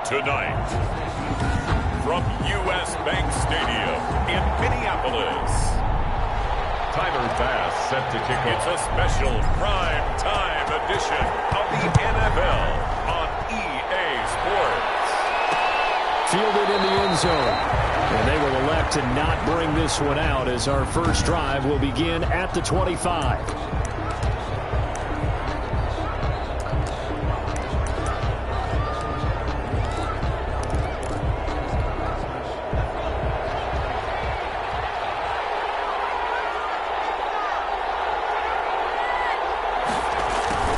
Tonight, from U.S. Bank Stadium in Minneapolis, Tyler Bass set to kick. It's a special prime time edition of the NFL on EA Sports. Fielded in the end zone. And they will elect to not bring this one out as our first drive will begin at the 25.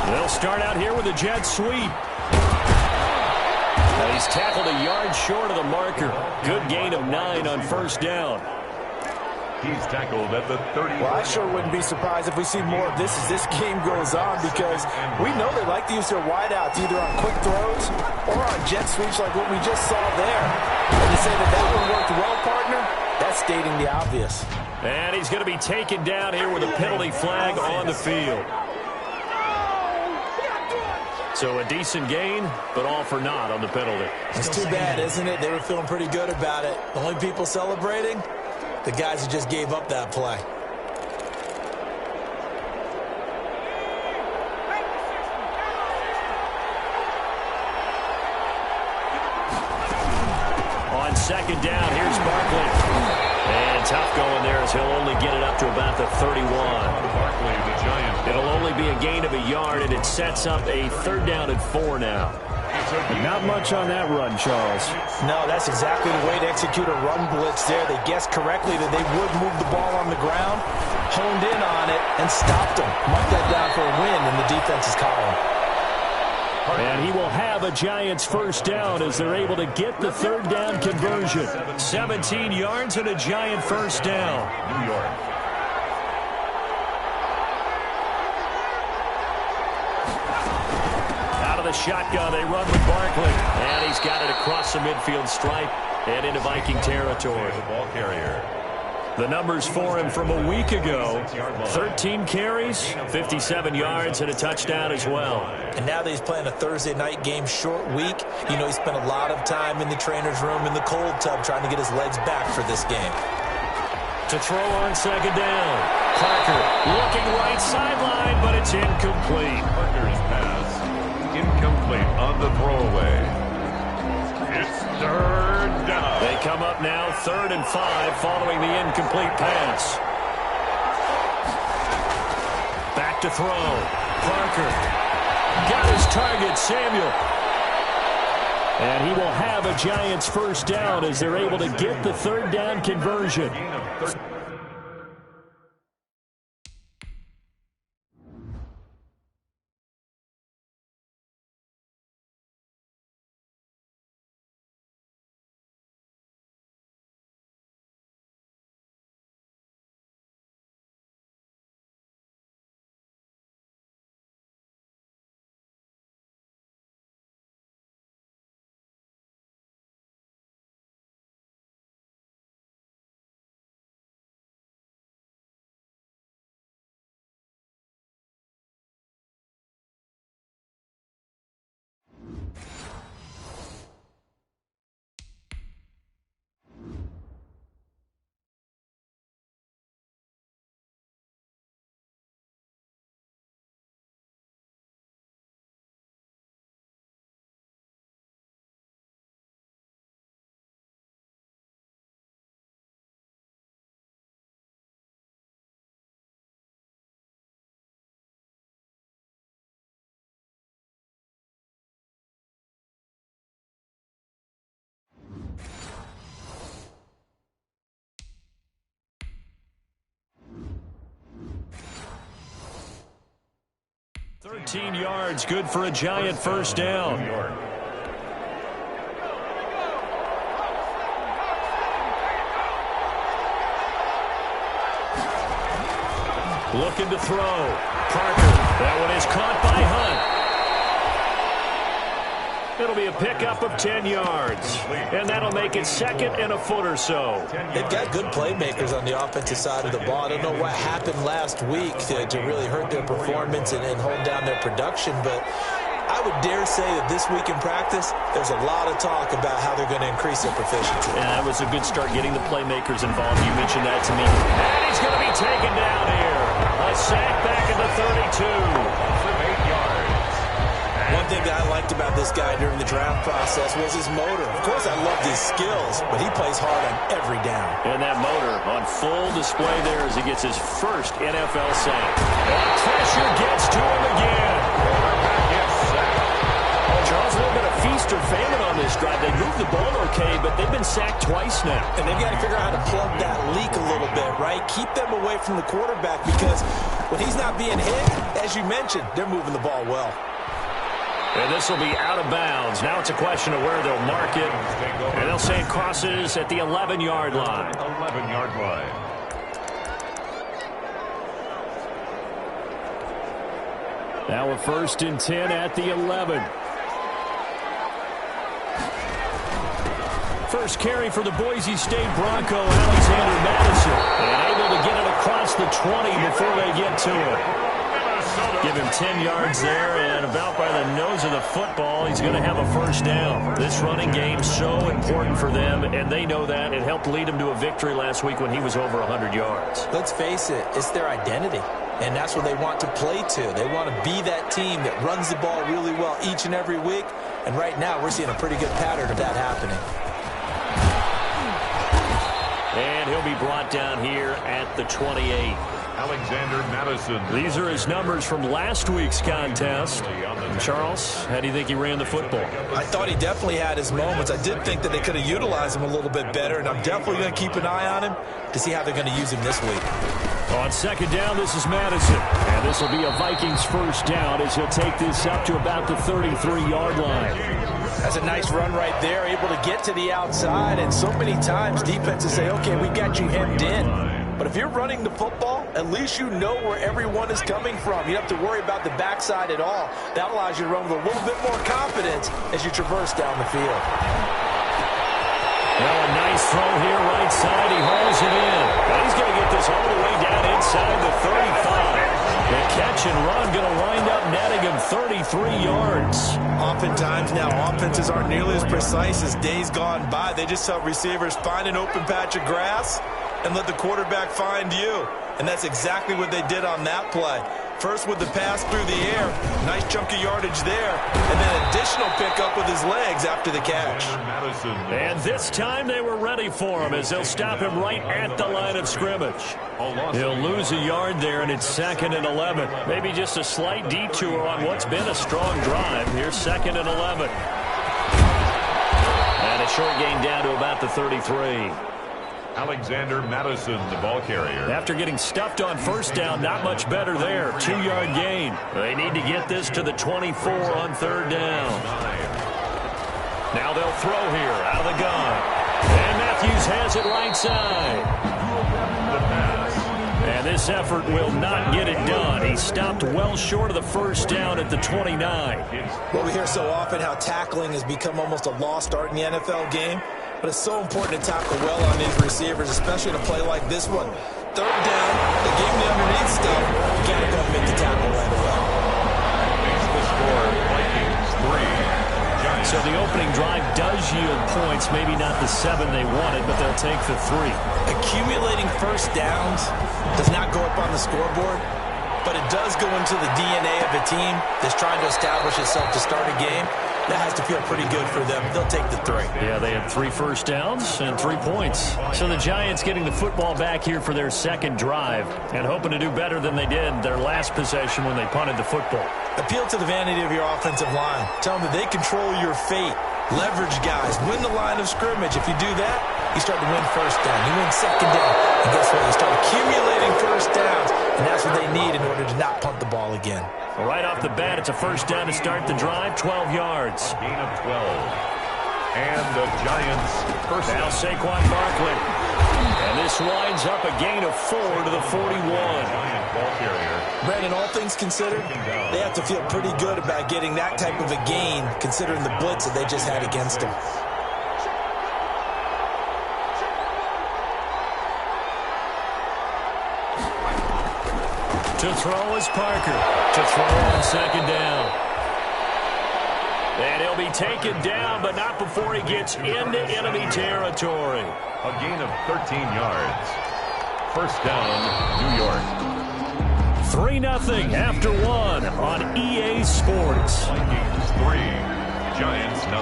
They'll start out here with a jet sweep. Now he's tackled a yard short of the marker. Good gain of 9 on first down. He's tackled at the 30. Well, I sure wouldn't be surprised if we see more of this as this game goes on, because we know they like to use their wideouts either on quick throws or on jet sweeps like what we just saw there. And to say that that one worked well, partner, that's stating the obvious. And he's going to be taken down here with a penalty flag on the field. So a decent gain, but all for naught on the penalty. It's too bad, isn't it? They were feeling pretty good about it. The only people celebrating, the guys who just gave up that play. On second down, here's Barkley. And tough going there as he'll only get it up to about the 31. Barkley, the Giant. It'll only be a gain of a yard, and it sets up a 3rd down and 4 now. Not much on that run, Charles. No, that's exactly the way to execute a run blitz there. They guessed correctly that they would move the ball on the ground, honed in on it, and stopped them. Marked that down for a win in the defense's column. And he will have a Giants first down as they're able to get the 3rd down conversion. 17 yards and a Giant first down. New York. Out of the shotgun, they run with Barkley. And he's got it across the midfield stripe and into Viking territory. The ball carrier. The numbers for him from a week ago: 13 carries, 57 yards, and a touchdown as well. And now that he's playing a Thursday night game, short week, you know he spent a lot of time in the trainer's room in the cold tub trying to get his legs back for this game. To throw on second down. Parker looking right sideline, but it's incomplete. Parker's pass incomplete on the throwaway. It's 3rd down. They come up now 3rd and 5 following the incomplete pass. Back to throw. Parker got his target, Samuel. And he will have a Giants first down as they're able to get the 3rd down conversion. Thirteen yards, good for a Giant first down. Looking to throw. Parker. That one is caught by Hunt. It'll be a pickup of 10 yards. And that'll make it 2nd and a foot or so. They've got good playmakers on the offensive side of the ball. I don't know what happened last week to really hurt their performance and hold down their production, but I would dare say that this week in practice, there's a lot of talk about how they're going to increase their proficiency. And that was a good start getting the playmakers involved. You mentioned that to me. And he's going to be taken down here. A sack back at the 32. For 8 yards. One thing that I liked about this guy during the draft process was his motor. Of course, I loved his skills, but he plays hard on every down. And that motor on full display there as he gets his first NFL sack. And pressure gets to him again. Charles, a little bit of feast or famine on this drive. They moved the ball okay, but they've been sacked twice now. And they've got to figure out how to plug that leak a little bit, right? Keep them away from the quarterback because when he's not being hit, as you mentioned, they're moving the ball well. And this will be out of bounds. Now it's a question of where they'll mark it. And they'll say it crosses at the 11-yard line. 11-yard line. Now a 1st and 10 at the 11. First carry for the Boise State Bronco, Alexander Madison. And able to get it across the 20 before they get to it. Give him 10 yards there, and about by the nose of the football, he's going to have a 1st down. This running game so important for them, and they know that. It helped lead him to a victory last week when he was over 100 yards. Let's face it, it's their identity, and that's what they want to play to. They want to be that team that runs the ball really well each and every week, and right now we're seeing a pretty good pattern of that happening. And he'll be brought down here at the 28. Alexander Madison. These are his numbers from last week's contest. Charles, how do you think he ran the football? I thought he definitely had his moments. I did think that they could have utilized him a little bit better, and I'm definitely going to keep an eye on him to see how they're going to use him this week. On 2nd down, this is Madison. And this will be a Vikings 1st down as he'll take this up to about the 33-yard line. That's a nice run right there, able to get to the outside, and so many times defenses say, okay, we got you hemmed in. But if you're running the football, at least you know where everyone is coming from. You don't have to worry about the backside at all. That allows you to run with a little bit more confidence as you traverse down the field. Now a nice throw here right side. He hauls it in. And he's going to get this all the way down inside the 35. The catch and run going to wind up netting him 33 yards. Oftentimes now offenses aren't nearly as precise as days gone by. They just help receivers find an open patch of grass and let the quarterback find you. And that's exactly what they did on that play. First with the pass through the air, nice chunk of yardage there, and then additional pickup with his legs after the catch. And this time they were ready for him as they'll stop him right at the line of scrimmage. He'll lose a yard there, and it's 2nd and 11. Maybe just a slight detour on what's been a strong drive. Here's 2nd and 11. And a short gain down to about the 33. Alexander Madison, the ball carrier. After getting stuffed on 1st down, not much better there. 2-yard gain. They need to get this to the 24 on 3rd down. Now they'll throw here out of the gun. And Matthews has it right side. The pass. And this effort will not get it done. He stopped well short of the 1st down at the 29. Well, we hear so often how tackling has become almost a lost art in the NFL game. But it's so important to tackle well on these receivers, especially in a play like this one. 3rd down, they gave him the underneath stuff. You got to go and make the tackle right away. Makes the score Vikings 3. So the opening drive does yield points, maybe not the 7 they wanted, but they'll take the 3. Accumulating 1st downs does not go up on the scoreboard, but it does go into the DNA of a team that's trying to establish itself to start a game. That has to feel pretty good for them. They'll take the 3. Yeah, they had 3 1st downs and 3 points. So the Giants getting the football back here for their 2nd drive and hoping to do better than they did their last possession when they punted the football. Appeal to the vanity of your offensive line. Tell them that they control your fate. Leverage guys. Win the line of scrimmage. If you do that, you start to win 1st down. You win 2nd down. And guess what? You start accumulating 1st downs. And that's what they need in order to not punt the ball again. Right off the bat, it's a 1st down to start the drive, 12 yards. Gain of 12. And the Giants first. Now Saquon Barkley. And this winds up a gain of 4 to the 41. Giant ball carrier. Brandon, all things considered, they have to feel pretty good about getting that type of a gain, considering the blitz that they just had against them. To throw is Parker. To throw on 2nd down. And he'll be taken down, but not before he gets into enemy territory. A gain of 13 yards. First down, New York. 3-0 after one on EA Sports. Vikings 3, Giants 0.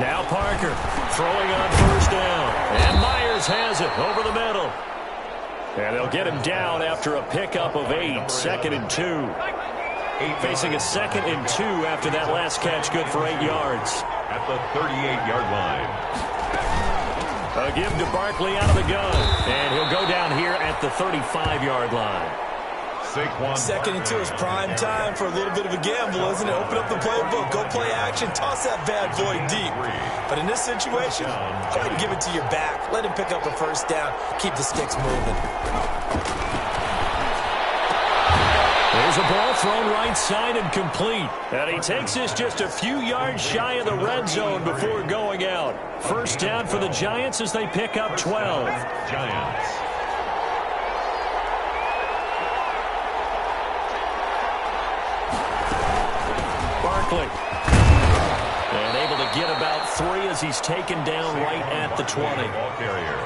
Now Parker throwing on first down. And Myers has it over the middle. And they'll get him down after a pickup of 8, 2nd and 2. Facing a 2nd and 2 after that last catch, good for 8 yards. At the 38-yard line. A give to Barkley out of the gun. And he'll go down here at the 35-yard line. 2nd and 2 is prime time for a little bit of a gamble, isn't it? Open up the playbook, go play action, toss that bad boy deep. But in this situation, go ahead and give it to your back. Let him pick up a first down. Keep the sticks moving. There's a ball thrown right side and complete. And he takes this just a few yards shy of the red zone before going out. First down for the Giants as they pick up 12. Giants. Barkley. And able to get about 3 as he's taken down right at the 20. Ball carrier.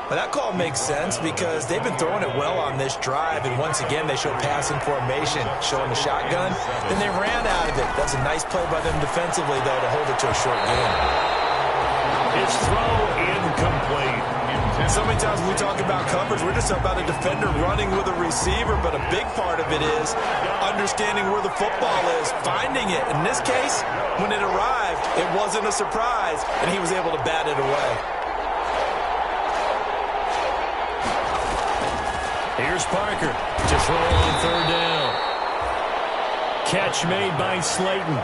Well, that call makes sense because they've been throwing it well on this drive, and once again they show passing formation, showing the shotgun. Then they ran out of it. That's a nice play by them defensively, though, to hold it to a short game. His throw incomplete. So many times when we talk about coverage, we're just about a defender running with a receiver, but a big part of it is understanding where the football is, finding it. In this case, when it arrived, it wasn't a surprise, and he was able to bat it away. Here's Parker to throw on third down. Catch made by Slayton.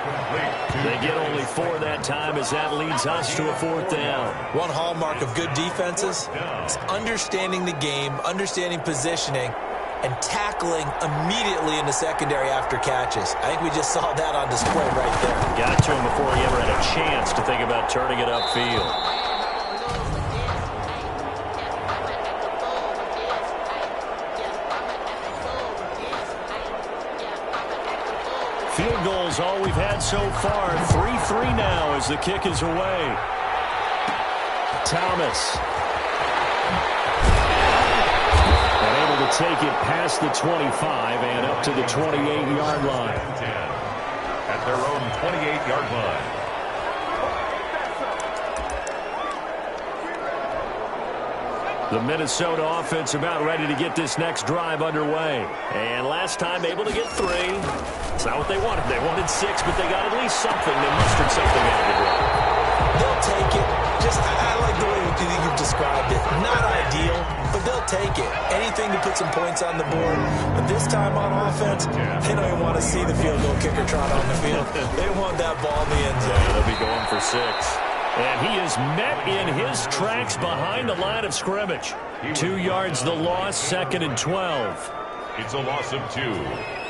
They get only 4 that time as that leads us to a 4th down. One hallmark of good defenses is understanding the game, understanding positioning, and tackling immediately in the secondary after catches. I think we just saw that on display right there. Got to him before he ever had a chance to think about turning it upfield. Field goals all we've had so far. 3-3 now as the kick is away. Thomas. And able to take it past the 25 and up to the 28-yard line. At their own 28-yard line. The Minnesota offense about ready to get this next drive underway. And last time able to get 3. It's not what they wanted. They wanted 6, but they got at least something. They mustered something out of the drive. They'll take it. I like the way you've described it. Not ideal, but they'll take it. Anything to put some points on the board. But this time on offense, they don't even want to see the field goal kicker trot on the field. They want that ball in the end zone. Yeah, they'll be going for 6. And he is met in his tracks behind the line of scrimmage. 2 yards the loss, 2nd and 12. It's a loss of 2.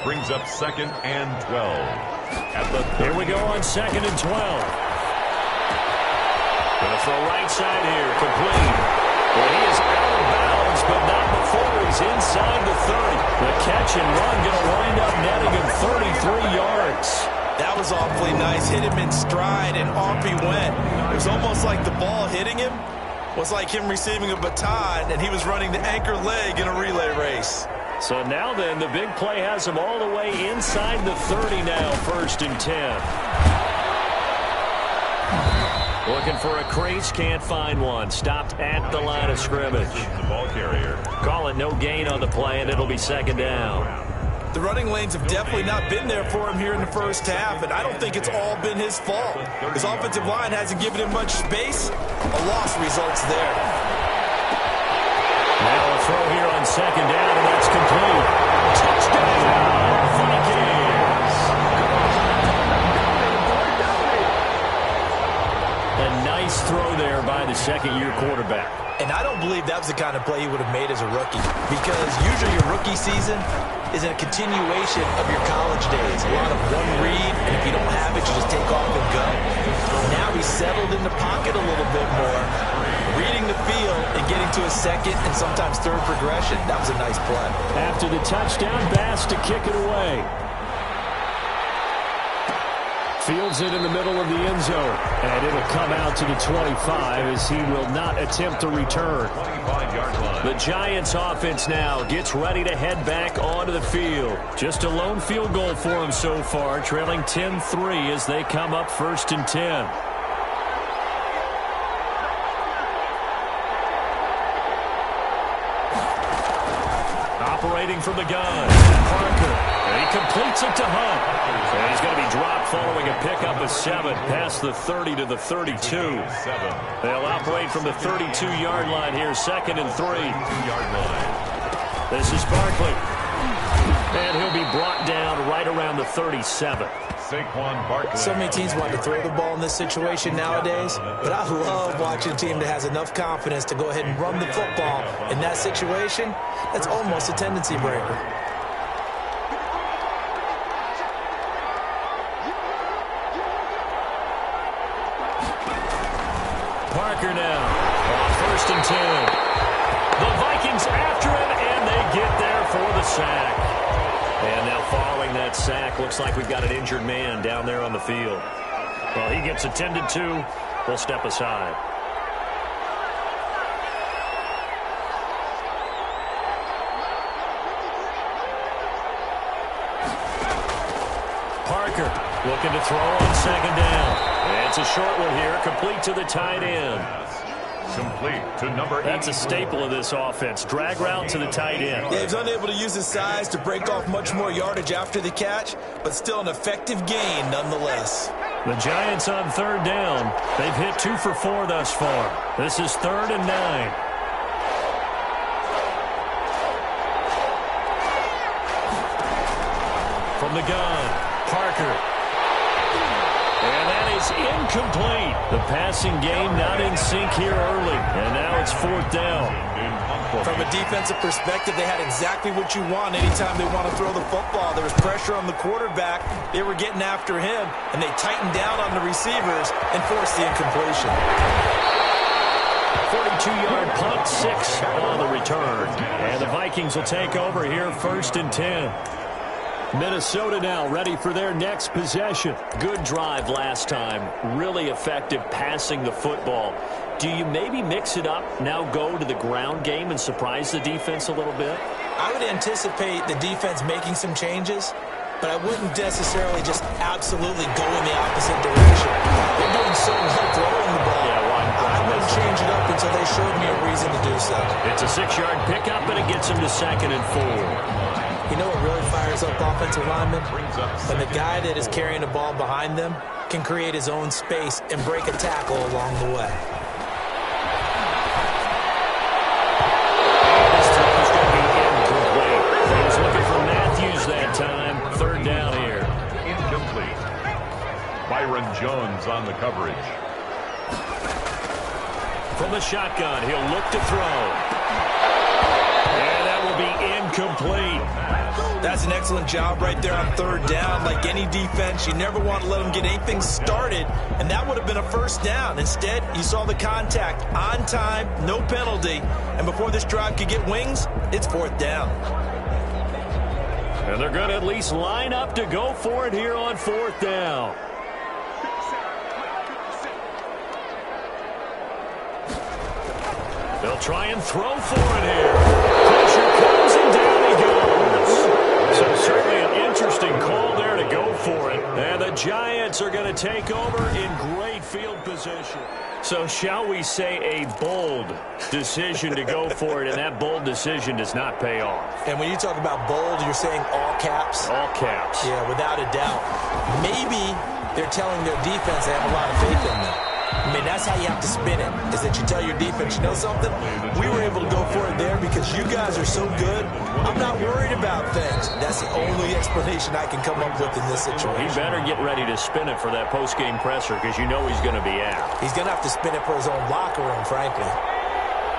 Brings up 2nd and 12. Here we go on 2nd and 12. Gonna throw right side here, complete. Well, he is out of bounds, but not before he's inside the 30. The catch and run gonna wind up netting him 33 yards. That was awfully nice. Hit him in stride, and off he went. It was almost like the ball hitting him was like him receiving a baton, and he was running the anchor leg in a relay race. So now then, the big play has him all the way inside the 30 now, 1st and 10. Looking for a crease, can't find one. Stopped at the line of scrimmage. The ball carrier. Call it no gain on the play, and it'll be 2nd down. The running lanes have definitely not been there for him here in the first half, and I don't think it's all been his fault. His offensive line hasn't given him much space. A loss results there. Now a throw here on 2nd down, and that's complete. Touchdown, Vikings! A nice throw there by the 2nd-year quarterback. And I don't believe that was the kind of play he would have made as a rookie, because usually your rookie season is a continuation of your college days. A lot of one read, and if you don't have it, you just take off and go. Now he's settled in the pocket a little bit more, reading the field, into a second and sometimes third progression. That was a nice play. After the touchdown, Bass to kick it away. Fields it in the middle of the end zone. And it'll come out to the 25 as he will not attempt to return. The Giants offense now gets ready to head back onto the field. Just a lone field goal for them so far, trailing 10-3 as they come up 1st and 10. Operating from the gun, Parker. And he completes it to Hunt. And he's going to be dropped following a pickup of 7 past the 30 to the 32. They'll operate from the 32-yard line here, 2nd and 3. This is Barkley. And he'll be brought down right around the 37. So many teams want to throw the ball in this situation nowadays, but I love watching a team that has enough confidence to go ahead and run the football in that situation. That's almost a tendency breaker. Parker now on 1st and 10. The Vikings after him, and they get there for the sack. And now following that sack, looks like we've got an injured man down there on the field. Well, he gets attended to. We'll step aside. Parker looking to throw on 2nd down. And it's a short one here, complete to the tight end. Complete to number 8. That's a staple of this offense. Drag route to the tight end. Yeah, he's unable to use his size to break off much more yardage after the catch, but still an effective gain nonetheless. The Giants on 3rd down. They've hit 2 for 4 thus far. This is 3rd and 9. From the gun, Parker. And that is incomplete. The passing game not in sync here early. And now it's 4th down. From a defensive perspective, they had exactly what you want anytime they want to throw the football. There was pressure on the quarterback. They were getting after him, and they tightened down on the receivers and forced the incompletion. 42-yard punt, 6 on the return. And the Vikings will take over here 1st and 10. Minnesota now ready for their next possession. Good drive last time. Really effective passing the football. Do you maybe mix it up, now go to the ground game and surprise the defense a little bit? I would anticipate the defense making some changes, but I wouldn't necessarily just absolutely go in the opposite direction. They're doing so well throwing the ball. I wouldn't change it up until they showed me a reason to do so. It's a 6-yard pickup, and it gets him to 2nd and 4. You know what really fires up offensive linemen? When the guy that is carrying the ball behind them can create his own space and break a tackle along the way. This throw is going to be incomplete. He was looking for Matthews that time. 3rd down here. Incomplete. Byron Jones on the coverage. From the shotgun, he'll look to throw. And that will be incomplete. That's an excellent job right there on 3rd down. Like any defense, you never want to let them get anything started, and that would have been a 1st down. Instead, you saw the contact on time, no penalty, and before this drive could get wings, it's 4th down. And they're going to at least line up to go for it here on 4th down. They'll try and throw for it here. Pressure comes and down he goes. So certainly an interesting call there to go for it. And the Giants are going to take over in great field position. So shall we say a bold decision to go for it, and that bold decision does not pay off. And when you talk about bold, you're saying all caps? All caps. Yeah, without a doubt. Maybe they're telling their defense they have a lot of faith in them. I mean, that's how you have to spin it, is that you tell your defense, you know something? We were able to go for it there because you guys are so good. I'm not worried about things. That's the only explanation I can come up with in this situation. He better get ready to spin it for that post-game presser because you know he's going to be out. He's going to have to spin it for his own locker room, frankly.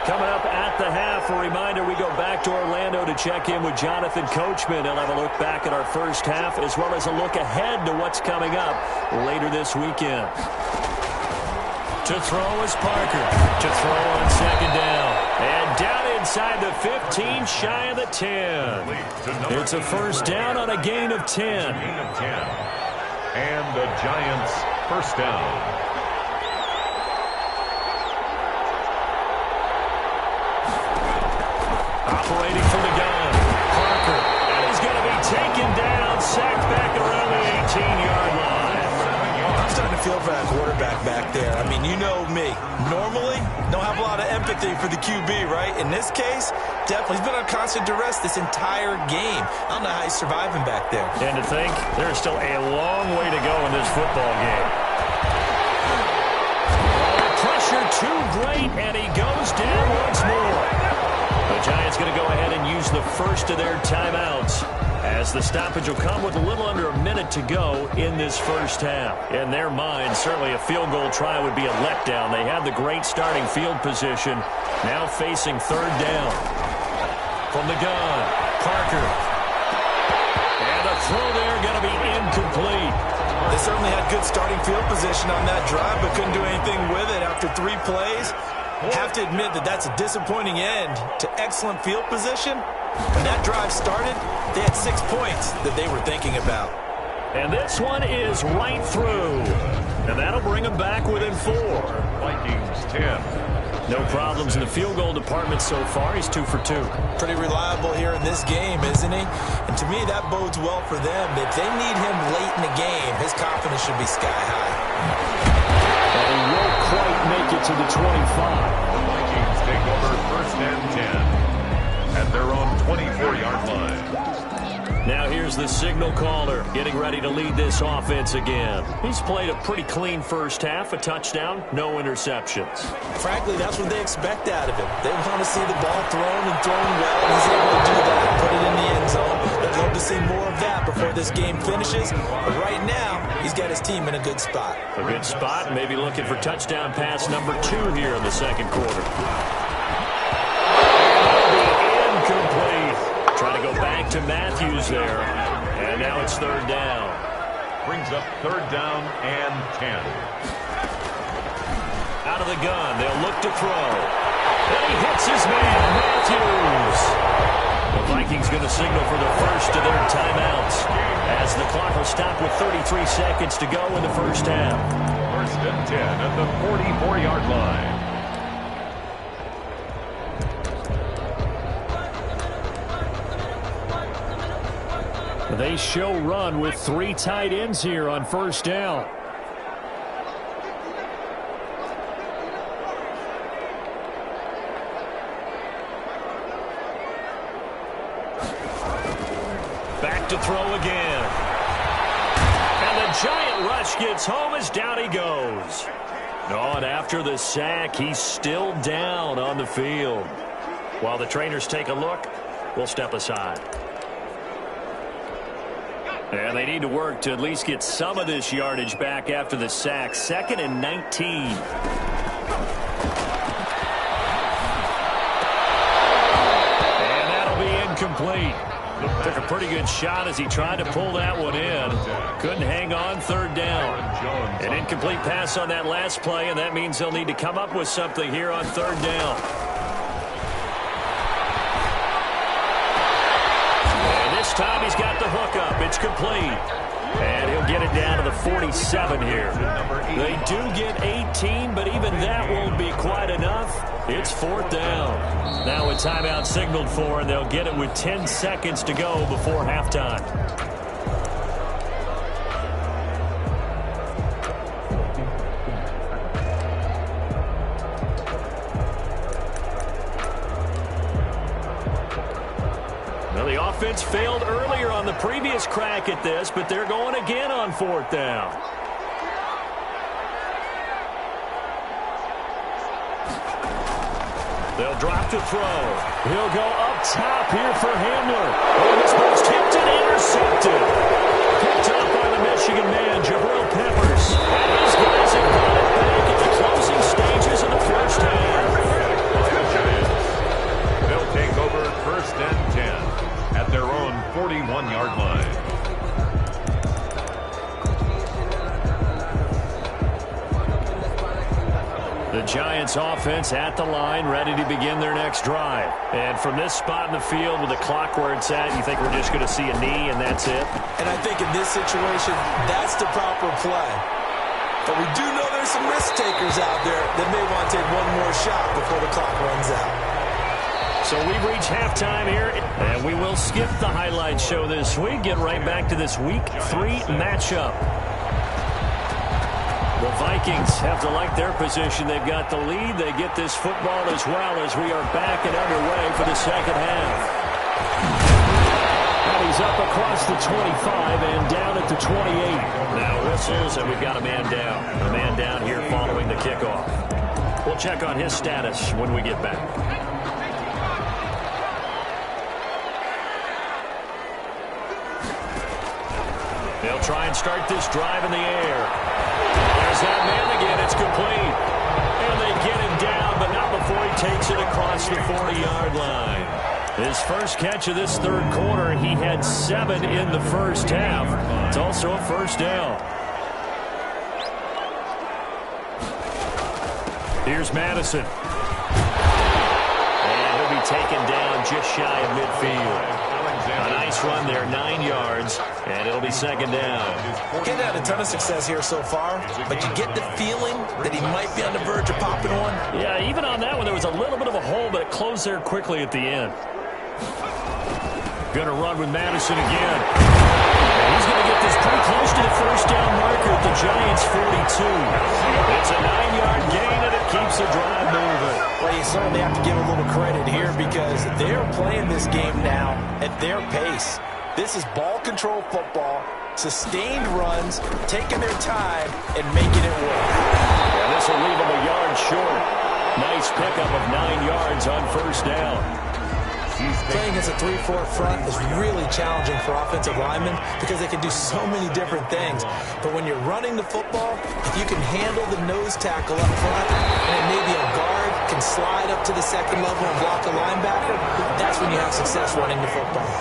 Coming up at the half, a reminder, we go back to Orlando to check in with Jonathan Coachman. He'll have a look back at our first half as well as a look ahead to what's coming up later this weekend. To throw is Parker. To throw on second down. And down inside the 15, shy of the 10. It's a first down on a gain of 10. And the Giants first down. Operating from the gun, Parker. And he's going to be taken down, sacked back around the 18-yard line. I'm starting to feel for that quarterback back there. I mean, you know me. Normally, don't have a lot of empathy for the QB, right? In this case, definitely. He's been on constant duress this entire game. I don't know how he's surviving back there. And to think, there's still a long way to go in this football game. Pressure too great, and he goes down once more. The Giants going to go ahead and use the first of their timeouts, as the stoppage will come with a little under a minute to go in this first half. In their mind, certainly a field goal try would be a letdown. They had the great starting field position, now facing third down. From the gun, Parker. And a throw there going to be incomplete. They certainly had good starting field position on that drive, but couldn't do anything with it after 3 plays. Have to admit that that's a disappointing end to excellent field position. When that drive started, they had 6 points that they were thinking about. And this one is right through. And that'll bring them back within 4. Vikings 10. No problems in the field goal department so far. He's 2 for 2. Pretty reliable here in this game, isn't he? And to me, that bodes well for them. If they need him late in the game, his confidence should be sky high. And he won't quite make it to the 25. The Vikings take over first and 10 at their own 24-yard line. Now here's the signal caller getting ready to lead this offense again. He's played a pretty clean first half, a touchdown, no interceptions. Frankly, that's what they expect out of him. They want to see the ball thrown and thrown well, and he's able to do that, put it in the end zone. They'd love to see more of that before this game finishes. But right now, he's got his team in a good spot. A good spot, maybe looking for touchdown pass number 2 here in the second quarter. Incomplete. Trying to go back to Matthews there. And now it's third down. Brings up third down and 10. Out of the gun, they'll look to throw. And he hits his man, Matthews. The Vikings going to signal for the first of their timeouts, as the clock will stop with 33 seconds to go in the first half. First and 10 at the 44-yard line. They show run with 3 tight ends here on first down. Back to throw again. And the giant rush gets home as down he goes. Oh, and after the sack, he's still down on the field. While the trainers take a look, we'll step aside. And they need to work to at least get some of this yardage back after the sack. 2nd and 19. And that'll be incomplete. Took a pretty good shot as he tried to pull that one in. Couldn't hang on, third down. An incomplete pass on that last play, and that means they'll need to come up with something here on third down. This time he's got the hook up. It's complete. And he'll get it down to the 47 here. They do get 18, but even that won't be quite enough. It's fourth down. Now a timeout signaled for, and they'll get it with 10 seconds to go before halftime. Offense failed earlier on the previous crack at this, but they're going again on fourth down. They'll drop to throw. He'll go up top here for Hamler. And this ball's tipped and intercepted. Picked up by the Michigan man, Jabril Peppers. And these guys have got it back at the closing stages of the first half. They'll take over first and 10. At their own 41-yard line. The Giants offense at the line, ready to begin their next drive. And from this spot in the field with the clock where it's at, you think we're just going to see a knee and that's it? And I think in this situation, that's the proper play. But we do know there's some risk takers out there that may want to take one more shot before the clock runs out. So we've reached halftime here, and we will skip the highlight show this week. Get right back to this Week 3 matchup. The Vikings have to like their position. They've got the lead. They get this football as well as we are back and underway for the second half. And he's up across the 25 and down at the 28. Now whistles, and we've got a man down. A man down here following the kickoff. We'll check on his status when we get back. They'll try and start this drive in the air. There's that man again. It's complete. And they get him down, but not before he takes it across the 40-yard line. His first catch of this third quarter, he had 7 in the first half. It's also a first down. Here's Madison. And he'll be taken down just shy of midfield. A nice run there, 9 yards, and it'll be second down. He's had a ton of success here so far, but you get the feeling that he might be on the verge of popping one. Yeah, even on that one, there was a little bit of a hole, but it closed there quickly at the end. Going to run with Madison again. And he's going to get this pretty close to the first down marker at the Giants' 42. It's a 9-yard gain, and it keeps the drive moving. Well, you certainly have to give a little credit here because they're playing this game now at their pace. This is ball control football, sustained runs, taking their time, and making it work. And this will leave them a yard short. Nice pickup of 9 yards on first down. Playing against a 3-4 front is really challenging for offensive linemen because they can do so many different things. But when you're running the football, if you can handle the nose tackle up front and then maybe a guard can slide up to the second level and block a linebacker, that's when you have success running the football.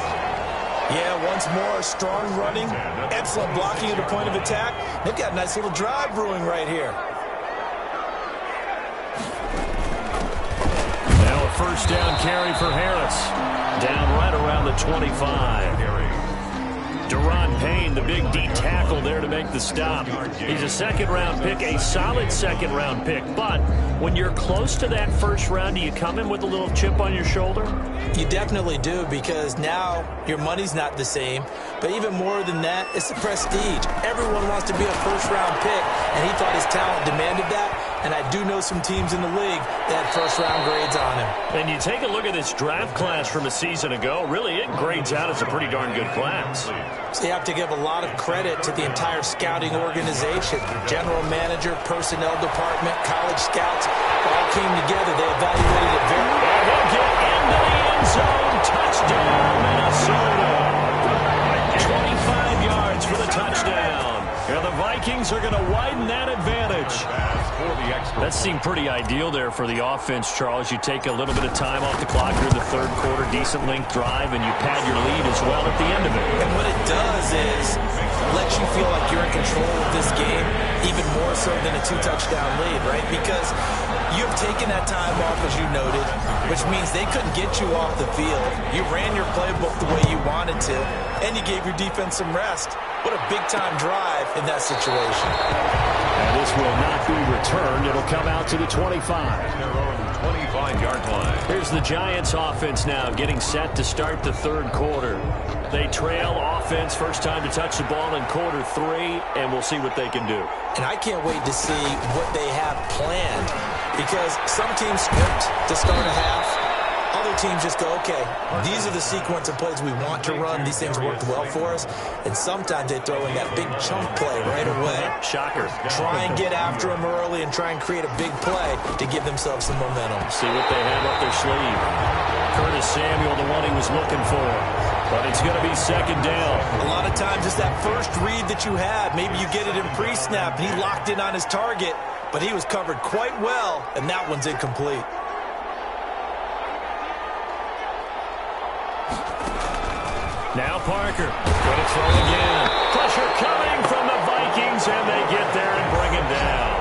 Yeah, once more, strong running, excellent blocking at the point of attack. They've got a nice little drive brewing right here. Now a first down carry for Harris. Down right around the 25. Deron Payne, the big D tackle there to make the stop. He's a second-round pick, a solid second-round pick. But when you're close to that first round, do you come in with a little chip on your shoulder? You definitely do because now your money's not the same. But even more than that, it's the prestige. Everyone wants to be a first-round pick, and he thought his talent demanded that. And I do know some teams in the league that had first-round grades on him. And you take a look at this draft class from a season ago, really it grades out as a pretty darn good class. So you have to give a lot of credit to the entire scouting organization. General manager, personnel department, college scouts, all came together. They evaluated it very well. And he'll get into the end zone. Touchdown, Minnesota. 25 yards for the touchdown. And the Vikings are going to widen that advantage. That seemed pretty ideal there for the offense, Charles. You take a little bit of time off the clock here in the third quarter, decent length drive, and you pad your lead as well at the end of it. And what it does is lets you feel like you're in control of this game, even more so than a 2-touchdown lead, right? Because you've taken that time off, as you noted, which means they couldn't get you off the field. You ran your playbook the way you wanted to, and you gave your defense some rest. What a big-time drive in that situation. And this will not be returned. It'll come out to the 25. 25-yard line. Here's the Giants offense now getting set to start the third quarter. They trail offense, first time to touch the ball in quarter 3, and we'll see what they can do. And I can't wait to see what they have planned because some teams script to start a half. Other teams just go, okay, these are the sequence of plays we want to run. These things worked well for us. And sometimes they throw in that big chunk play right away. Shocker. Try and get after them early and try and create a big play to give themselves some momentum. See what they have up their sleeve. Curtis Samuel, the one he was looking for. But it's going to be second down. A lot of times it's that first read that you had. Maybe you get it in pre-snap. He locked in on his target, but he was covered quite well, and that one's incomplete. Now Parker, going to throw again. Pressure coming from the Vikings, and they get there and bring him down.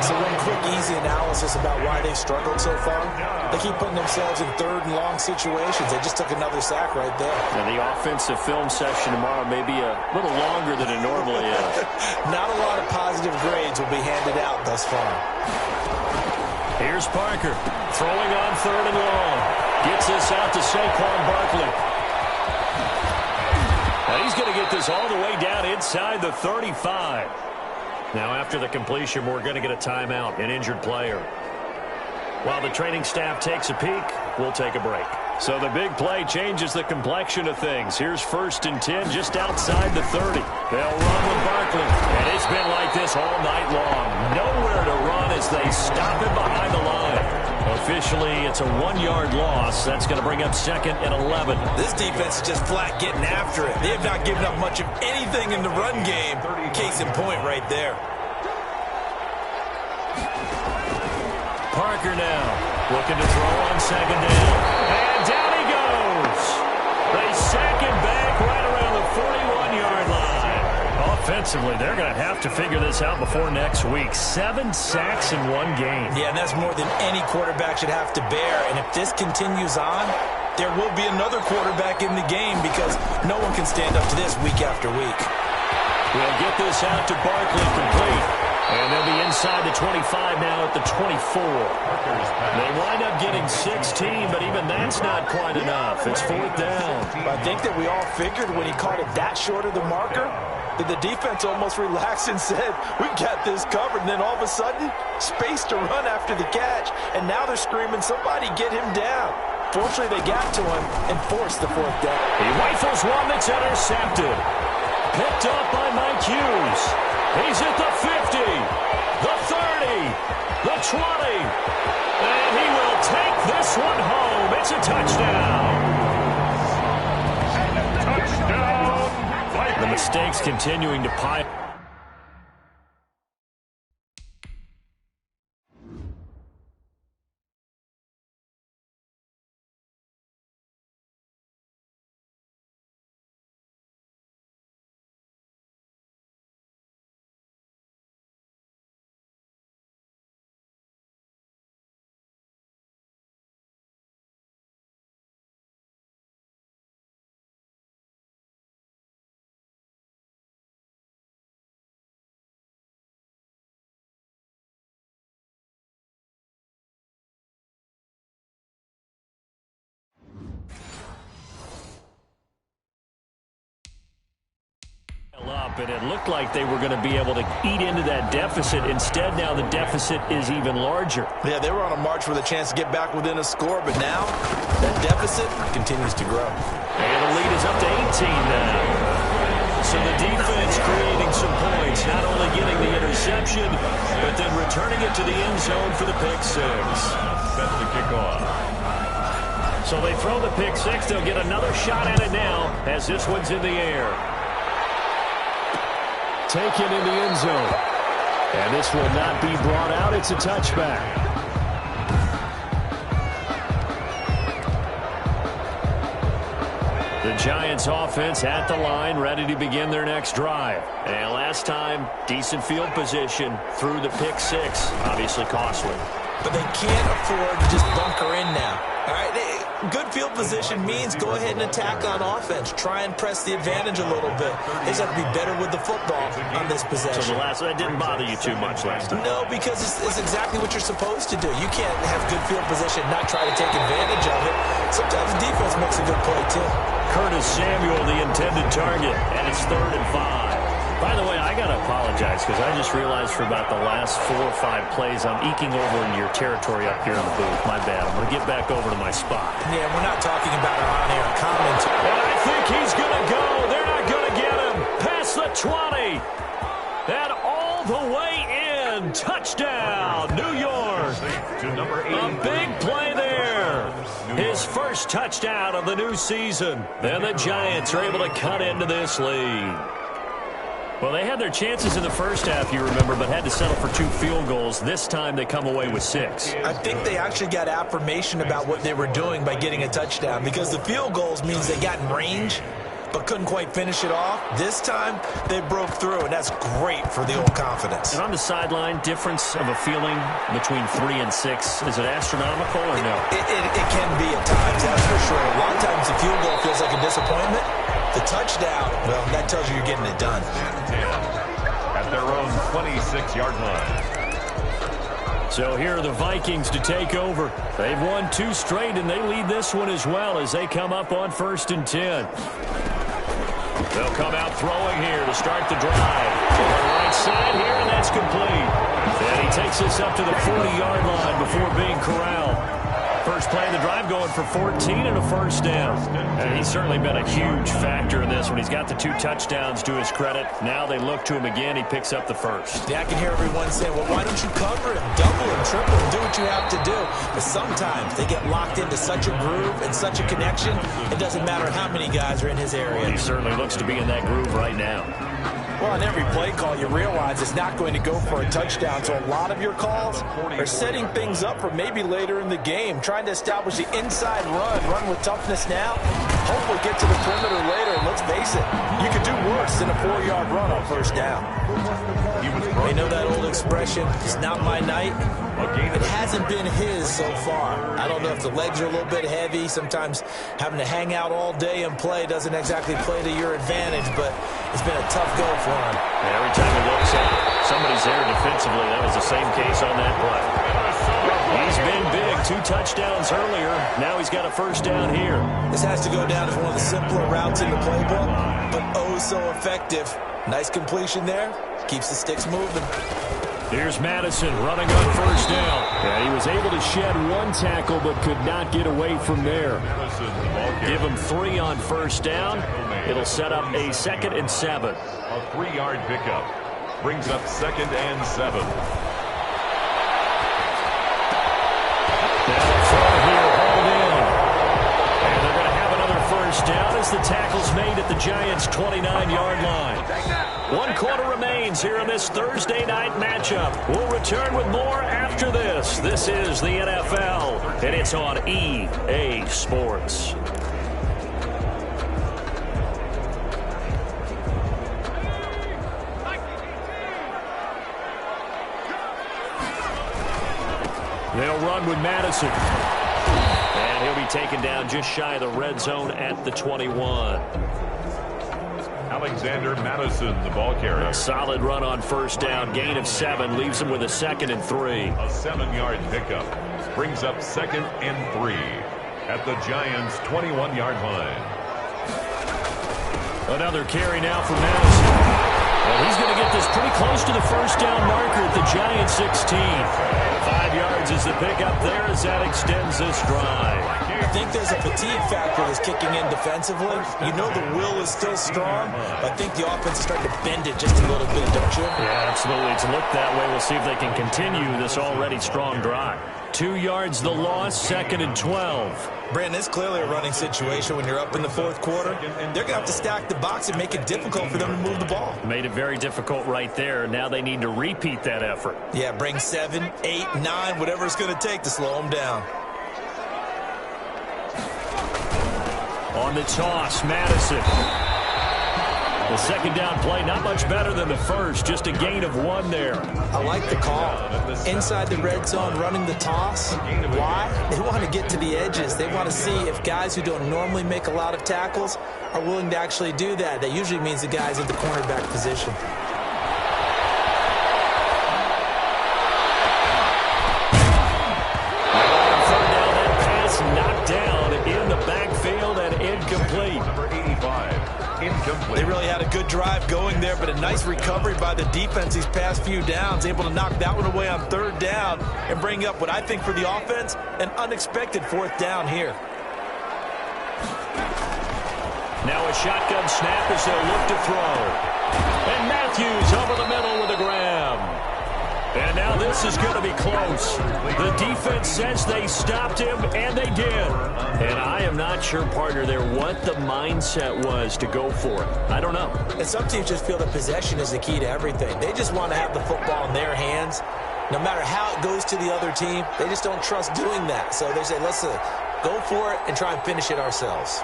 So one quick, easy the analysis about why they've struggled so far? They keep putting themselves in third and long situations. They just took another sack right there. And the offensive film session tomorrow may be a little longer than it normally is. Not a lot of positive grades will be handed out thus far. Here's Parker throwing on third and long. Gets this out to Saquon Barkley. And he's going to get this all the way down inside the 35. Now after the completion, we're going to get a timeout, an injured player. While the training staff takes a peek, we'll take a break. So the big play changes the complexion of things. Here's 1st and 10 just outside the 30. They'll run with Barkley. And it's been like this all night long. Nowhere to run as they stop him behind the line. Officially, it's a 1-yard loss. That's going to bring up 2nd and 11. This defense is just flat getting after it. They have not given up much of anything in the run game. Case in point right there. Parker now looking to throw on 2nd down. And down he goes. They sack him back right around the 41-yard line. Offensively, they're going to have to figure this out before next week. 7 sacks in one game. Yeah, and that's more than any quarterback should have to bear. And if this continues on, there will be another quarterback in the game because no one can stand up to this week after week. We'll get this out to Barkley complete. And they'll be inside the 25 now at the 24. They wind up getting 16, but even that's not quite enough. It's 4th down. I think that we all figured when he caught it that short of the marker, that the defense almost relaxed and said, we got this covered. And then all of a sudden, space to run after the catch. And now they're screaming, somebody get him down. Fortunately, they got to him and forced the 4th down. He rifles one that's intercepted. Picked up by Mike Hughes. He's at the 50, the 30, the 20, and he will take this one home. It's a touchdown. Touchdown. The mistakes continuing to pile. Up, and it looked like they were going to be able to eat into that deficit. Instead, now the deficit is even larger. Yeah, they were on a march with a chance to get back within a score, but now that deficit continues to grow. And the lead is up to 18 now. So the defense creating some points, not only getting the interception, but then returning it to the end zone for the pick six. Set to kick off. So they throw the pick six. They'll get another shot at it now as this one's in the air. Taken in the end zone. And this will not be brought out. It's a touchback. The Giants offense at the line, ready to begin their next drive. And last time, decent field position through the pick six. Obviously costly. But they can't afford to just bunker in now. All right, good field position means go ahead and attack on offense. Try and press the advantage a little bit. They just have to be better with the football on this possession. So that didn't bother you too much last time? No, because it's exactly what you're supposed to do. You can't have good field position and not try to take advantage of it. Sometimes the defense makes a good play, too. Curtis Samuel, the intended target, and it's 3rd and 5. By the way, I got to apologize because I just realized for about the last 4 or 5 plays, I'm eking over into your territory up here in the booth. My bad. I'm going to get back over to my spot. Yeah, we're not talking about our on-air commentary. And I think he's going to go. They're not going to get him. Past the 20. And all the way in. Touchdown, New York. A big play there. His first touchdown of the new season. And the Giants are able to cut into this lead. Well, they had their chances in the first half, you remember, but had to settle for 2 field goals. This time they come away with 6. I think they actually got affirmation about what they were doing by getting a touchdown because the field goals means they got in range. but couldn't quite finish it off. This time, they broke through, and that's great for the old confidence. And on the sideline, difference of a feeling between 3 and 6, is it astronomical or no? It can be at times, that's for sure. A lot of times the field goal feels like a disappointment. The touchdown, well, that tells you you're getting it done. At their own 26-yard line. So here are the Vikings to take over. They've won 2 straight, and they lead this one as well as they come up on 1st and 10. They'll come out throwing here to start the drive. To the right side here, and that's complete. And he takes this up to the 40-yard line before being corralled. First play of the drive going for 14 and a first down. And he's certainly been a huge factor in this one. He's got the 2 touchdowns to his credit. Now they look to him again. He picks up the first. Yeah, I can hear everyone saying, well, why don't you cover him, double him, triple him, do what you have to do. But sometimes they get locked into such a groove and such a connection, it doesn't matter how many guys are in his area. Well, he certainly looks to be in that groove right now. Well, on every play call, you realize it's not going to go for a touchdown. So a lot of your calls are setting things up for maybe later in the game, trying to establish the inside run with toughness now, hopefully get to the perimeter later. And let's face it, you could do worse than a 4-yard run on first down. You know that old expression, it's not my night. It hasn't been his so far. I don't know if the legs are a little bit heavy. Sometimes having to hang out all day and play doesn't exactly play to your advantage, but it's been a tough go for him. And every time he looks up, somebody's there defensively. That was the same case on that play. He's been big. 2 touchdowns earlier. Now he's got a first down here. This has to go down as one of the simpler routes in the playbook, but oh so effective. Nice completion there. Keeps the sticks moving. Here's Madison running on first down. Yeah, he was able to shed 1 tackle but could not get away from there. Give him 3 on first down. It'll set up a 2nd and 7. A 3-yard pickup brings up 2nd and 7. Now throw here, hauled in. And they're going to have another first down as the tackle's made at the Giants' 29-yard line. 1 quarter remains here in this Thursday night matchup. We'll return with more after this. This is the NFL, and it's on EA Sports. They'll run with Madison. And he'll be taken down just shy of the red zone at the 21. Alexander Madison, the ball carrier. A solid run on first down. Gain of 7 leaves him with a 2nd and 3. A 7-yard pickup brings up 2nd and 3 at the Giants' 21-yard line. Another carry now for Madison. And he's going to get this pretty close to the first down marker at the Giants' 16. 5 yards is the pickup there as that extends this drive. I think there's a fatigue factor that's kicking in defensively. You know the will is still strong, but I think the offense is starting to bend it just a little bit, don't you? Yeah, absolutely. It's looked that way. We'll see if they can continue this already strong drive. 2 yards the loss, 2nd and 12. Brandon, it's clearly a running situation when you're up in the 4th quarter. They're going to have to stack the box and make it difficult for them to move the ball. Made it very difficult right there. Now they need to repeat that effort. Yeah, bring 7, 8, 9, whatever it's going to take to slow them down. On the toss, Madison. The 2nd down play, not much better than the first, just a gain of 1 there. I like the call. Inside the red zone, running the toss. Why? They want to get to the edges. They want to see if guys who don't normally make a lot of tackles are willing to actually do that. That usually means the guys at the cornerback position. Third down, that pass knocked down in the backfield and incomplete. Number 85, incomplete. They really had a good drive going there, but a nice recovery by the defense these past few downs, able to knock that one away on 3rd down and bring up what I think for the offense, an unexpected 4th down here. Now a shotgun snap as they'll look to throw. And Matthews over the middle with a grab. And now this is going to be close. The defense says they stopped him, and they did. And I am not sure, partner, there what the mindset was to go for it. I don't know. And some teams just feel that possession is the key to everything. They just want to have the football in their hands. No matter how it goes to the other team, they just don't trust doing that. So they say, let's go for it and try and finish it ourselves.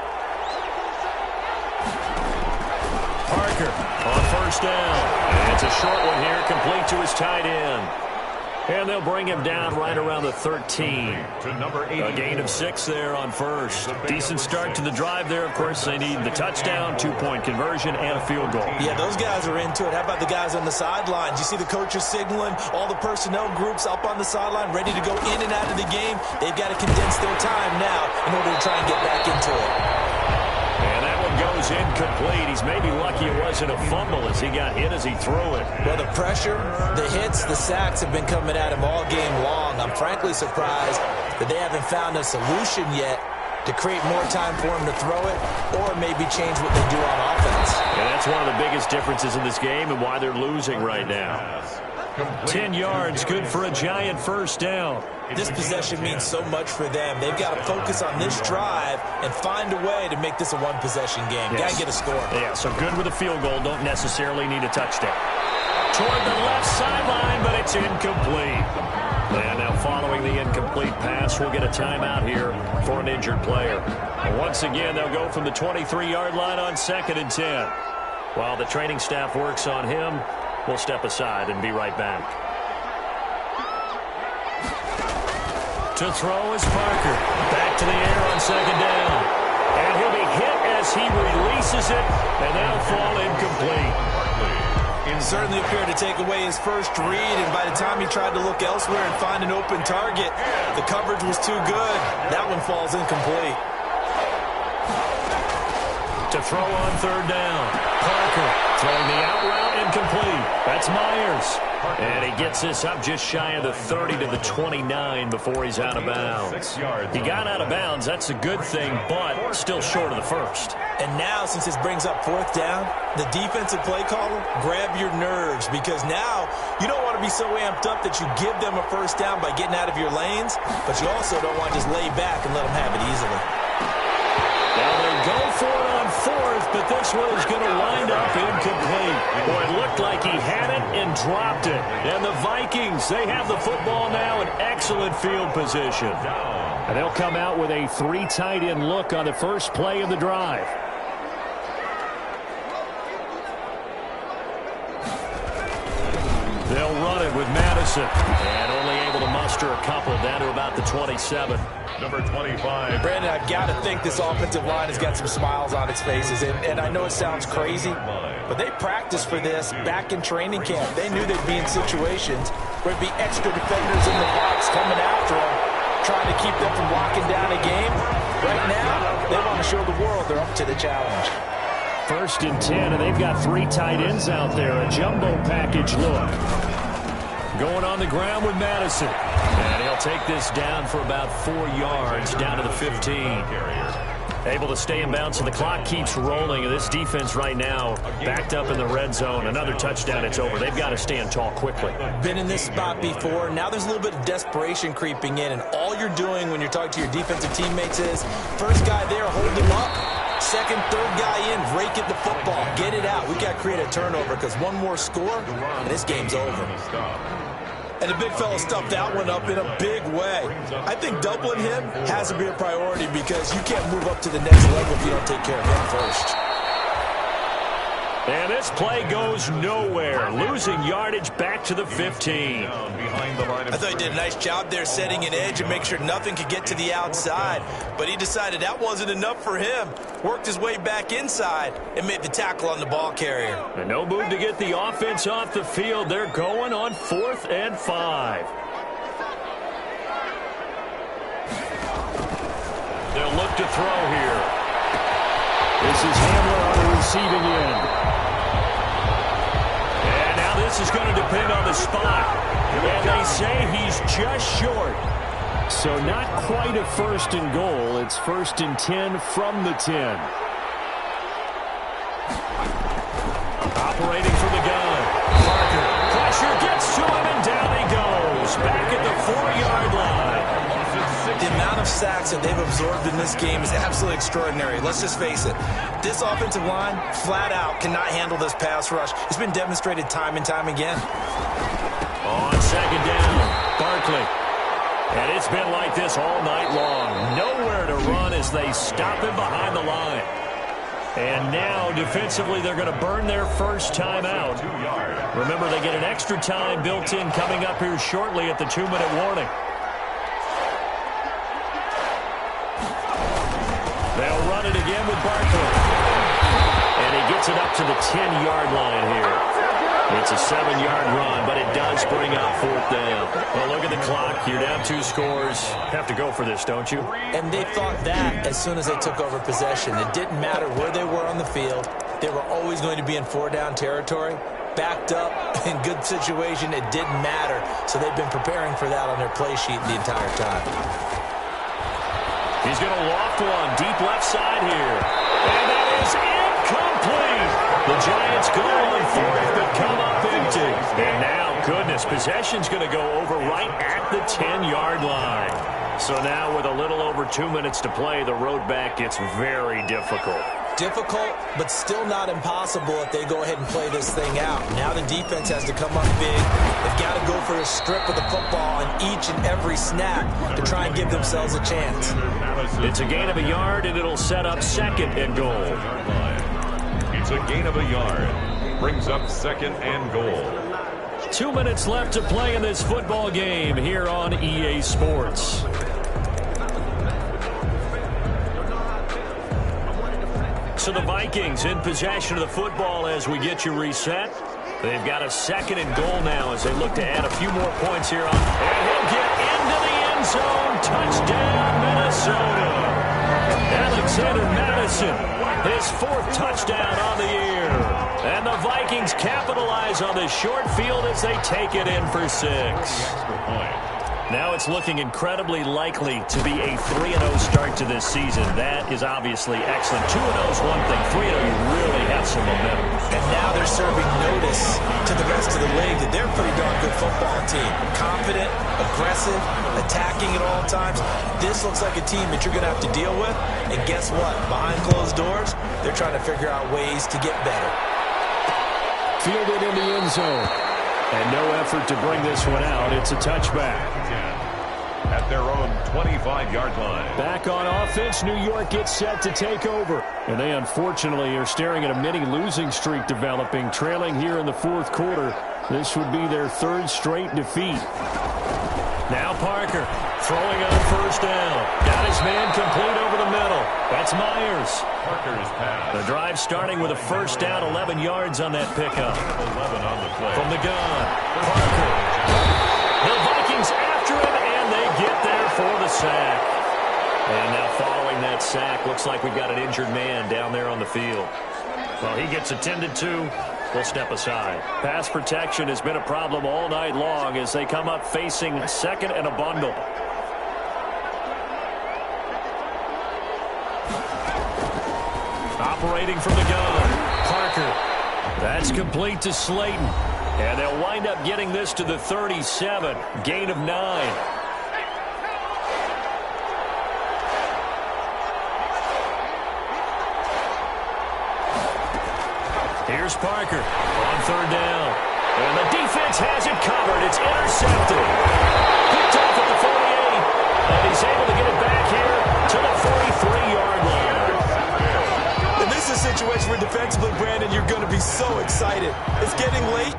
On first down. And it's a short one here, complete to his tight end. And they'll bring him down right around the 13. A gain of 6 there on first. Decent start to the drive there. Of course, they need the touchdown, 2-point conversion, and a field goal. Yeah, those guys are into it. How about the guys on the sidelines? You see the coaches signaling, all the personnel groups up on the sideline, ready to go in and out of the game. They've got to condense their time now in order to try and get back into it. And that one goes incomplete. He's maybe lucky it wasn't a fumble as he got hit as he threw it. Well, the pressure, the hits, the sacks have been coming at him all game long. I'm frankly surprised that they haven't found a solution yet to create more time for him to throw it or maybe change what they do on offense. And that's one of the biggest differences in this game and why they're losing right now. 10 yards, good for a giant first down. This possession means so much for them. They've got to focus on this drive and find a way to make this a one-possession game. Yes. Got to get a score. Yeah, so good with a field goal. Don't necessarily need a touchdown. Toward the left sideline, but it's incomplete. And now following the incomplete pass, we'll get a timeout here for an injured player. And once again, they'll go from the 23-yard line on 2nd and 10. While the training staff works on him, we'll step aside and be right back. To throw is Parker. Back to the air on 2nd down. And he'll be hit as he releases it, and that'll fall incomplete. Certainly appeared to take away his first read, and by the time he tried to look elsewhere and find an open target, the coverage was too good. That one falls incomplete. To throw on 3rd down. Parker throwing the out route incomplete. That's Myers. And he gets this up just shy of the 30 to the 29 before he's out of bounds. He got out of bounds. That's a good thing, but still short of the first. And now, since this brings up 4th down, the defensive play caller, grab your nerves, because now you don't want to be so amped up that you give them a first down by getting out of your lanes, but you also don't want to just lay back and let them have it easily. Now they go for it on 4th, but this one is going to wind up incomplete. Boy, it looked like he had it and dropped it. And the Vikings, they have the football now in excellent field position. And they'll come out with a 3 tight end look on the first play of the drive. They'll run it with Madison. And only able to muster a couple down to about the 27. Number 25. Brandon, I've got to think this offensive line has got some smiles on its faces. And I know it sounds crazy, but they practiced for this back in training camp. They knew they'd be in situations where there'd be extra defenders in the box coming after them, trying to keep them from locking down a game. Right now, they want to show the world they're up to the challenge. 1st and 10, and they've got 3 tight ends out there. A jumbo package look. Going on the ground with Madison. And he'll take this down for about 4 yards, down to the 15. Able to stay in bounds, so the clock keeps rolling. And this defense right now backed up in the red zone. Another touchdown, it's over. They've got to stand tall quickly. Been in this spot before. Now there's a little bit of desperation creeping in. And all you're doing when you're talking to your defensive teammates is, first guy there, hold him up. 2nd, 3rd guy in, rake at the football. Get it out. We've got to create a turnover because one more score, and this game's over. And the big fella stuffed that one up in a big way. I think doubling him has to be a priority because you can't move up to the next level if you don't take care of him first. And this play goes nowhere. Losing yardage back to the 15. I thought he did a nice job there setting an edge and make sure nothing could get to the outside. But he decided that wasn't enough for him. Worked his way back inside and made the tackle on the ball carrier. And no move to get the offense off the field. They're going on 4th and 5. They'll look to throw here. This is Hamler on the receiving end. And now this is going to depend on the spot. And they say he's just short. So not quite a 1st and goal. It's 1st and 10 from the 10. Operating from the gun. Parker. Pressure gets to him, and down he goes. Back at the 4-yard line. The amount of sacks that they've absorbed in this game is absolutely extraordinary. Let's just face it. This offensive line, flat out, cannot handle this pass rush. It's been demonstrated time and time again. On 2nd down, Barkley. And it's been like this all night long. Nowhere to run as they stop him behind the line. And now, defensively, they're going to burn their first timeout. Remember, they get an extra time built in coming up here shortly at the 2-minute warning. They'll run it again with Barkley. And he gets it up to the 10-yard line here. It's a 7-yard run, but it does bring up 4th down. Well, look at the clock. You're down 2 scores. Have to go for this, don't you? And they thought that as soon as they took over possession. It didn't matter where they were on the field. They were always going to be in 4-down territory. Backed up, in good situation, it didn't matter. So they've been preparing for that on their play sheet the entire time. He's going to loft one deep left side here. And that is incomplete. The Giants go on 4th, but come up empty. And now, goodness, possession's going to go over right at the 10-yard line. So now with a little over 2 minutes to play, the road back gets very difficult. Difficult, but still not impossible if they go ahead and play this thing out. Now the defense has to come up big. They've got to go for a strip of the football on each and every snap to try and give themselves a chance. It's a gain of a yard, and it'll set up 2nd and goal. It's a gain of a yard. Brings up 2nd and goal. 2 minutes left to play in this football game here on EA Sports. So the Vikings in possession of the football as we get you reset. They've got a 2nd and goal now as they look to add a few more points here on. And he'll get into the end zone. Touchdown, Minnesota. Alexander Madison, his 4th touchdown on the year. And the Vikings capitalize on this short field as they take it in for 6. Now it's looking incredibly likely to be a 3-0 start to this season. That is obviously excellent. 2-0 is one thing. 3-0, you really have some momentum. And now they're serving notice to the rest of the league that they're a pretty darn good football team. Confident, aggressive, attacking at all times. This looks like a team that you're going to have to deal with. And guess what? Behind closed doors, they're trying to figure out ways to get better. Fielded in the end zone. And no effort to bring this one out. It's a touchback. At their own 25-yard line. Back on offense, New York gets set to take over. And they unfortunately are staring at a mini losing streak developing, trailing here in the 4th quarter. This would be their 3rd straight defeat. Now Parker throwing on 1st down. Got his man complete over the middle. That's Myers. Parker's pass. The drive starting with a 1st down, 11 yards on that pickup. 11 on the play. From the gun, Parker. The Vikings after him, and they get there for the sack. And now following that sack, looks like we've got an injured man down there on the field. Well, he gets attended to. We'll step aside. Pass protection has been a problem all night long as they come up facing 2nd and a bundle. Operating from the gun, Parker. That's complete to Slayton. And they'll wind up getting this to the 37. Gain of 9. Here's Parker on 3rd down. And the defense has it covered. It's intercepted. Picked off at the 48. And he's able to get it back here to the 43-yard line. And this is a situation where defensively, Brandon, you're going to be so excited. It's getting late.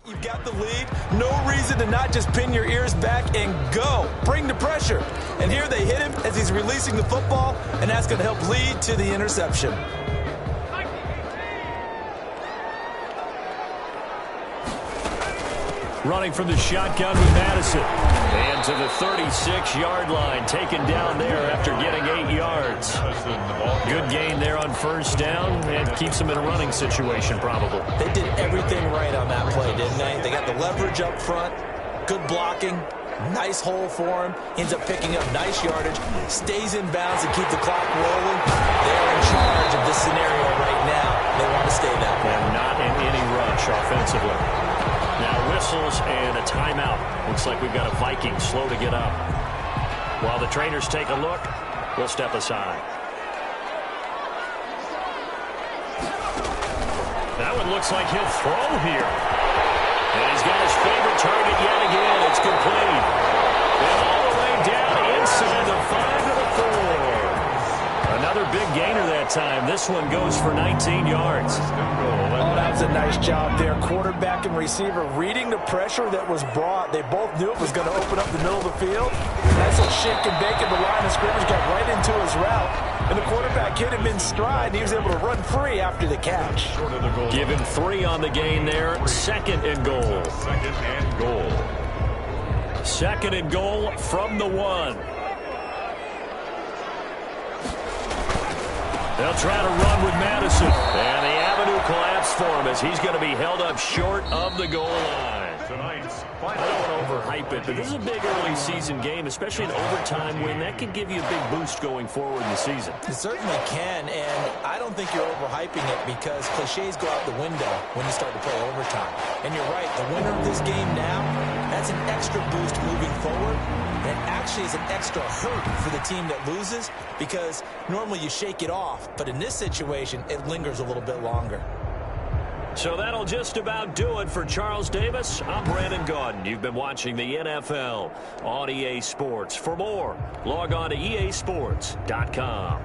You've got the lead. No reason to not just pin your ears back and go. Bring the pressure. And here they hit him as he's releasing the football, and that's going to help lead to the interception. Running from the shotgun with Madison. And to the 36-yard line, taken down there after getting 8 yards. Good gain there on first down, and keeps them in a running situation probably. They did everything right on that play, didn't they? They got the leverage up front, good blocking, nice hole for him, ends up picking up nice yardage, stays in bounds and keep the clock rolling. They're in charge of this scenario right now. They want to stay that way. And not in any rush offensively. Now whistles and a timeout. Looks like we've got a Viking slow to get up. While the trainers take a look, we'll step aside. That one looks like he'll throw here. And he's got his favorite target yet again. It's complete. And all the way down inside the 5 to the 4. Another big gainer that time. This one goes for 19 yards. Oh, that was a nice job there. Quarterback and receiver reading the pressure that was brought. They both knew it was going to open up the middle of the field. Nice little shake and bake in the line of scrimmage. Got right into his route. And the quarterback hit him in stride. And he was able to run free after the catch. Give him 3 on the gain there. 2nd and goal. 2nd and goal. 2nd and goal from the 1. They'll try to run with Madison. And the avenue collapsed for him as he's going to be held up short of the goal line. I don't want to overhype it, but this is a big early season game, especially an overtime win. That could give you a big boost going forward in the season. It certainly can, and I don't think you're overhyping it because cliches go out the window when you start to play overtime. And you're right, the winner of this game now, that's an extra boost moving forward. And it actually is an extra hurt for the team that loses because normally you shake it off, but in this situation, it lingers a little bit longer. So that'll just about do it for Charles Davis. I'm Brandon Gaudin. You've been watching the NFL on EA Sports. For more, log on to easports.com.